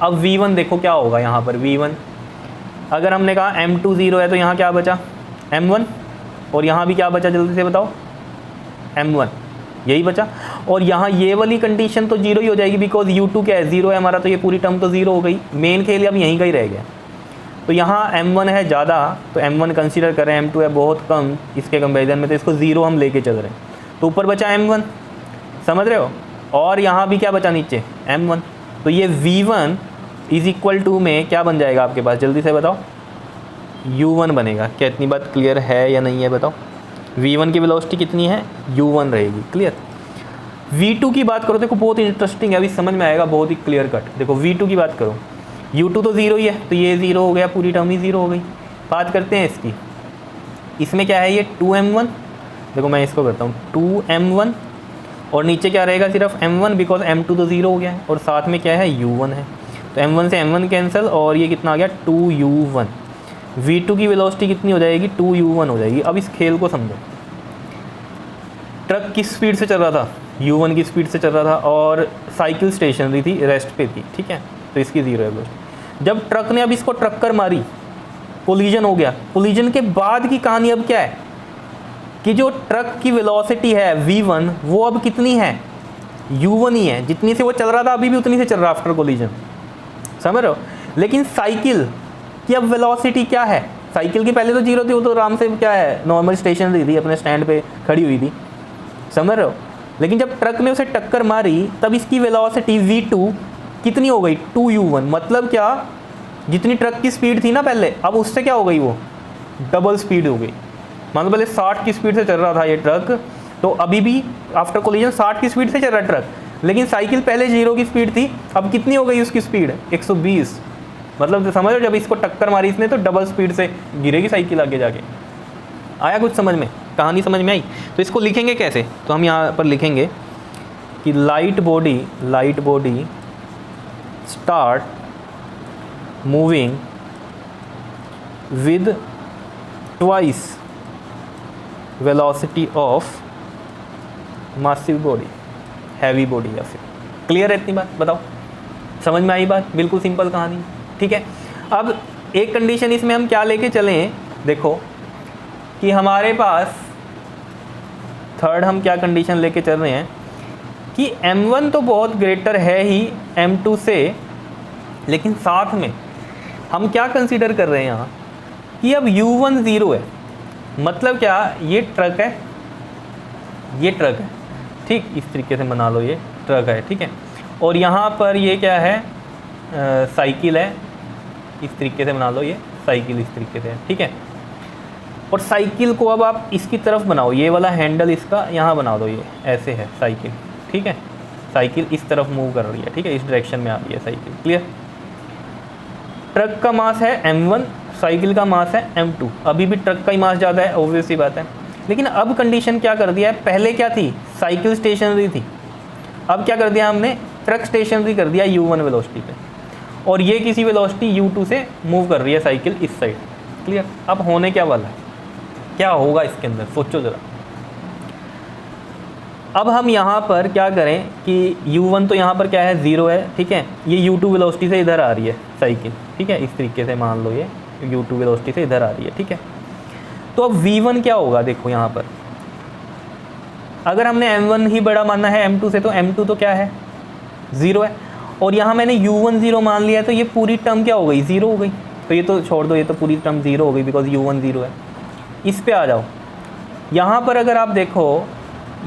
अब v1 देखो क्या होगा यहाँ पर, v1 अगर हमने कहा m2 0 है तो यहाँ क्या बचा m1, और यहाँ भी क्या बचा जल्दी से बताओ, m1, यही बचा। और यहाँ ये वाली कंडीशन तो 0 ही हो जाएगी, बिकॉज u2 क्या है 0 है हमारा, तो ये पूरी टर्म तो 0 हो गई। मेन खेल अब यहीं का ही रह गया। तो यहाँ m1 है ज़्यादा तो m1 कंसीडर करें, m2 है बहुत कम इसके कंपेरिजन में, तो इसको 0 हम लेके चल रहे हैं। तो ऊपर बचा m1, समझ रहे हो, और यहाँ भी क्या बचा नीचे m1। तो ये v1 इज इक्वल टू में क्या बन जाएगा आपके पास, जल्दी से बताओ, u1 बनेगा। क्या इतनी बात क्लियर है या नहीं है बताओ। v1 की वेलोसिटी कितनी है, u1 रहेगी, क्लियर। v2 की बात करो, देखो बहुत इंटरेस्टिंग है, अभी समझ में आएगा, बहुत ही क्लियर कट। देखो v2 की बात करो, u2 तो 0 ही है, तो ये 0 हो गया, पूरी टर्म ही 0 हो गई। बात करते हैं इसकी, इसमें क्या है ये 2m1, देखो मैं इसको करता हूँ 2m1, और नीचे क्या रहेगा सिर्फ m1, बिकॉज m2 तो 0 हो गया है, और साथ में क्या है u1 है, तो m1 से m1 कैंसिल, और ये कितना आ गया 2u1। v2 की वेलोसिटी कितनी हो जाएगी, 2u1 हो जाएगी। अब इस खेल को समझो, ट्रक किस स्पीड से चल रहा था, u1 की स्पीड से चल रहा था, और साइकिल स्टेशनरी थी, रेस्ट पे थी, ठीक है, तो इसकी 0 है वेलोसिटी। जब ट्रक ने अब इसको टक्कर मारी, कोलिजन हो गया, कोलिजन के बाद की कहानी अब क्या है कि जो ट्रक की वेलोसिटी है v1 वो अब कितनी है, u1 ही है, जितनी से वो चल रहा था अभी भी उतनी से चल रहा है आफ्टर कोलिजन, समझ रहे हो। लेकिन साइकिल की अब वेलोसिटी क्या है, साइकिल की पहले तो 0 थी, वो तो आराम से क्या है नॉर्मल स्टेशनरी थी, अपने स्टैंड पे खड़ी हुई थी, समझ रहे हो। लेकिन जब ट्रक ने उसे टक्कर मारी तब इसकी वेलोसिटी v2 कितनी हो गई, 2u1। मतलब क्या, जितनी ट्रक की स्पीड थी ना पहले, अब उससे क्या हो गई, वो डबल स्पीड हो गई। मान लो पहले 60 की स्पीड से चल रहा था ये ट्रक, तो अभी भी आफ्टर कोलिजन 60 की स्पीड से चल रहा है ट्रक, लेकिन साइकिल पहले 0 की स्पीड थी, अब कितनी हो गई उसकी स्पीड, 120। मतलब समझ लो जब इसको टक्कर मारी इसने तो डबल स्पीड से गिरेगी साइकिल आगे जाके। आया कुछ समझ में, कहानी समझ में आई। तो इसको लिखेंगे कैसे, तो हम यहाँ पर लिखेंगे कि light body start moving with twice velocity of massive body, heavy body, या फिर क्लियर है इतनी बात, बताओ समझ में आई बात, बिल्कुल सिंपल कहानी, ठीक है। अब एक कंडीशन इसमें हम क्या लेके चलें, देखो कि हमारे पास थर्ड हम क्या कंडीशन लेके चल रहे हैं कि m1 तो बहुत ग्रेटर है ही m2 से, लेकिन साथ में हम क्या कंसीडर कर रहे हैं यहाँ कि अब u1 0 है। मतलब क्या, ये ट्रक है, ये ट्रक है, ठीक, इस तरीके से बना लो, ये ट्रक है, ठीक है, और यहाँ पर ये क्या है, साइकिल है, इस तरीके से बना लो, ये साइकिल इस तरीके से है, ठीक है। और साइकिल को अब आप इसकी तरफ बनाओ, ये वाला हैंडल इसका यहाँ बना दो, ये ऐसे है साइकिल, ठीक है, साइकिल इस तरफ मूव कर रही है, ठीक है, इस डायरेक्शन में आ रही है साइकिल, क्लियर। ट्रक का मास है m1, साइकिल का मास है m2, अभी भी ट्रक का ही मास ज़्यादा है, ऑब्वियस सी बात है। लेकिन अब कंडीशन क्या कर दिया है, पहले क्या थी, साइकिल स्टेशनरी थी, अब क्या कर दिया हमने, ट्रक स्टेशनरी कर दिया u1 वेलोसिटी पे, और ये किसी वेलोसिटी u2 से मूव कर रही है साइकिल इस साइड, क्लियर। अब होने क्या वाला है, क्या होगा इसके अंदर, सोचो ज़रा। अब हम यहाँ पर क्या करें कि u1 तो यहाँ पर क्या है 0 है, ठीक है, ये u2 वेलोसिटी से इधर आ रही है साइकिल, ठीक है, इस तरीके से मान लो ये u2 वेलोसिटी से इधर आ रही है, ठीक है। तो अब v1 क्या होगा, देखो यहाँ पर अगर हमने m1 ही बड़ा मानना है m2 से, तो m2 तो क्या है 0 है, और यहाँ मैंने u1 0 मान लिया है, तो ये पूरी टर्म क्या हो गई, 0 हो गई। तो ये तो छोड़ दो, ये तो पूरी टर्म 0 हो गई, बिकॉज u1 0 है। इस पे आ जाओ, यहाँ पर अगर आप देखो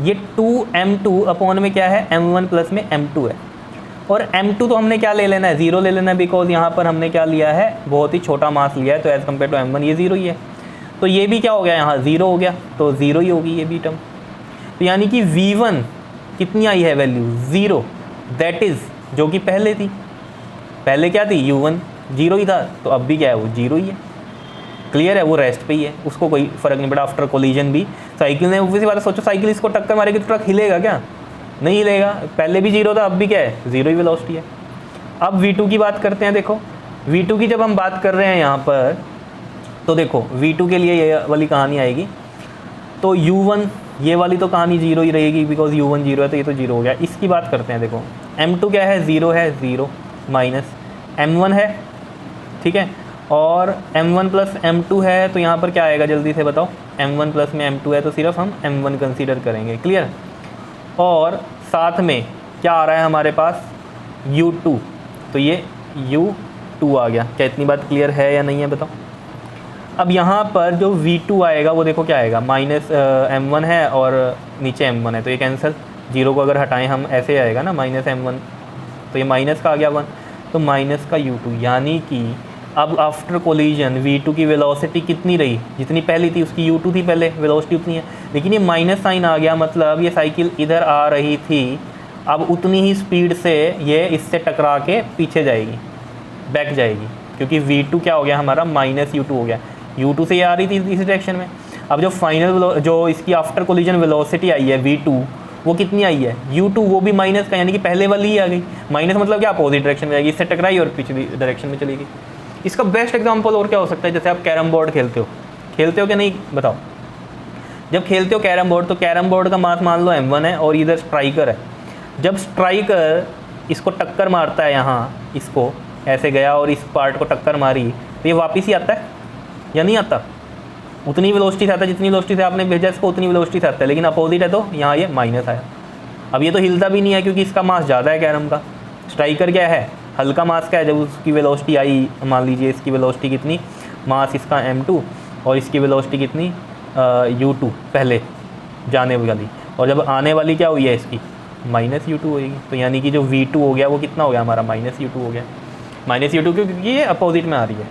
ये 2m2 अपॉन में क्या है, m1 प्लस में m2 है, और m2 तो हमने क्या ले लेना है, 0 ले लेना है, बिकॉज यहाँ पर हमने क्या लिया है, बहुत ही छोटा मास लिया है, तो एज़ कम्पेयर टू m1 ये 0 ही है, तो ये भी क्या हो गया, यहाँ 0 हो गया, तो 0 ही होगी ये भी टर्म। तो यानी कि v1 कितनी आई है वैल्यू, 0, दैट इज़ जो कि पहले थी, पहले क्या थी, u1 0 ही था, तो अब भी क्या है, वो 0 ही है, क्लियर है, वो रेस्ट पे ही है, उसको कोई फ़र्क नहीं पड़ा। आफ्टर कोलिजन भी साइकिल ने, उसी बात सोचो, साइकिल इसको टक्कर मारेगी तो ट्रक हिलेगा क्या, नहीं हिलेगा, पहले भी 0 था, अब भी क्या है, 0 ही वेलोसिटी है। अब v2 की बात करते हैं, देखो v2 की जब हम बात कर रहे हैं यहाँ पर, तो देखो v2 के लिए ये वाली कहानी आएगी, तो u1 ये वाली तो कहानी जीरो ही रहेगी बिकॉज u1 जीरो है, तो ये तो जीरो हो गया। इसकी बात करते हैं, देखो m2 क्या है, ज़ीरो है, ज़ीरो माइनस m1 है, ठीक है, और m1 प्लस m2 है, तो यहाँ पर क्या आएगा जल्दी से बताओ, m1 प्लस में m2 है तो सिर्फ हम m1 कंसीडर करेंगे, क्लियर। और साथ में क्या आ रहा है हमारे पास, u2, तो ये u2 आ गया। क्या इतनी बात क्लियर है या नहीं है बताओ। अब यहाँ पर जो v2 आएगा वो देखो क्या आएगा, माइनस m1 है और नीचे m1 है, तो ये कैंसिल, जीरो को अगर हटाएं हम ऐसे आएगा ना माइनस m1, तो ये माइनस का आ गया 1, तो माइनस का u2, यानी कि अब आफ्टर कोलिजन v2 की वेलोसिटी कितनी रही, जितनी पहली थी उसकी u2 थी पहले, वेलोसिटी उतनी है, लेकिन ये माइनस साइन आ गया, मतलब ये साइकिल इधर आ रही थी, अब उतनी ही स्पीड से ये इससे टकरा के पीछे जाएगी, बैक जाएगी, क्योंकि v2 क्या हो गया हमारा, माइनस u2 हो गया, u2 से ये आ रही थी इस डायरेक्शन में। अब जो फाइनल जो इसकी आफ्टर कोलिजन वेलोसिटी आई है v2, वो कितनी आई है, u2, वो भी माइनस का, यानी कि पहले वाली ही आ गई। माइनस मतलब क्या, अपोजिट डायरेक्शन में जाएगी, इससे टकराई और पिछली डायरेक्शन में चली गई। इसका बेस्ट एग्जांपल और क्या हो सकता है, जैसे आप कैरम बोर्ड खेलते हो कि नहीं बताओ। जब खेलते हो कैरम बोर्ड, तो कैरम बोर्ड का मास मान लो m1 है और इधर स्ट्राइकर है। जब स्ट्राइकर इसको टक्कर मारता है, यहाँ इसको ऐसे गया और इस पार्ट को टक्कर मारी, तो ये वापस ही आता है या नहीं आता, उतनी वेलोसिटी से आता है जितनी वेलोसिटी से आपने भेजा इसको, उतनी वेलोसिटी से आता है, लेकिन अपोजिट है तो यहाँ ये माइनस आया। अब ये तो हिलता भी नहीं है क्योंकि इसका मास ज़्यादा है कैरम का। स्ट्राइकर क्या है, हल्का मास का है, जब उसकी वेलोसिटी आई, मान लीजिए इसकी वेलोसिटी कितनी, मास इसका m2 और इसकी वेलोसिटी कितनी u2 पहले जाने वाली, और जब आने वाली क्या हुई है इसकी, माइनस u2 होगी, तो यानी कि जो v2 हो गया वो कितना हो गया हमारा, माइनस u2 हो गया। माइनस u2 क्योंकि ये अपोजिट में आ रही है,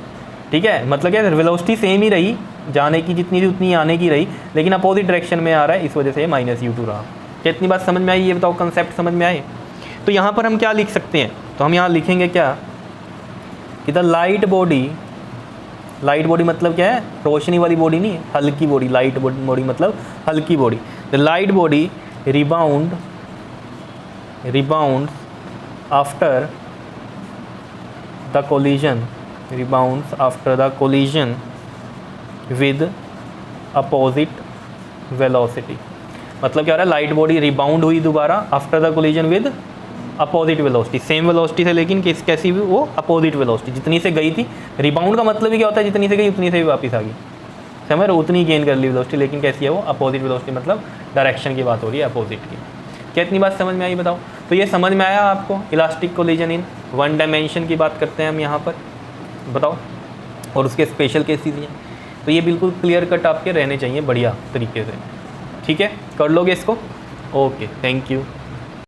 ठीक है, मतलब क्या वेलोसिटी सेम ही रही, जाने की जितनी थी उतनी आने की रही, लेकिन अपोजिट डायरेक्शन में आ रहा है, इस वजह से माइनस u2 रहा। क्या इतनी बात समझ में आई, ये बताओ, कंसेप्ट समझ में आए। तो यहाँ पर हम क्या लिख सकते हैं, तो हम यहाँ लिखेंगे क्या कि द लाइट बॉडी मतलब क्या है, रोशनी वाली बॉडी नहीं है, हल्की बॉडी, लाइट बॉडी मतलब हल्की body. The light body rebound after the collision with opposite velocity. मतलब क्या हो रहा है, लाइट बॉडी रिबाउंड हुई दोबारा after the collision with opposite velocity, same velocity से, लेकिन कैसी भी, वो अपोजिट वेलोसिटी, जितनी से गई थी। रिबाउंड का मतलब ही क्या होता है, जितनी से गई उतनी से भी वापस आ गई, समझ रहे, उतनी गेन कर ली वेलोसिटी, लेकिन कैसी है वो, अपोजिट वेलोसिटी, मतलब डायरेक्शन की बात हो रही है, अपोजिट की। क्या इतनी बात समझ में आई बताओ। तो ये समझ में आया आपको, elastic collision in one dimension की बात करते हैं हम यहाँ पर, बताओ, और उसके स्पेशल केसेस हैं। तो ये बिल्कुल क्लियर कट आपके रहने चाहिए बढ़िया तरीके से, ठीक है, कर लोगे इसको, ओके, थैंक यू।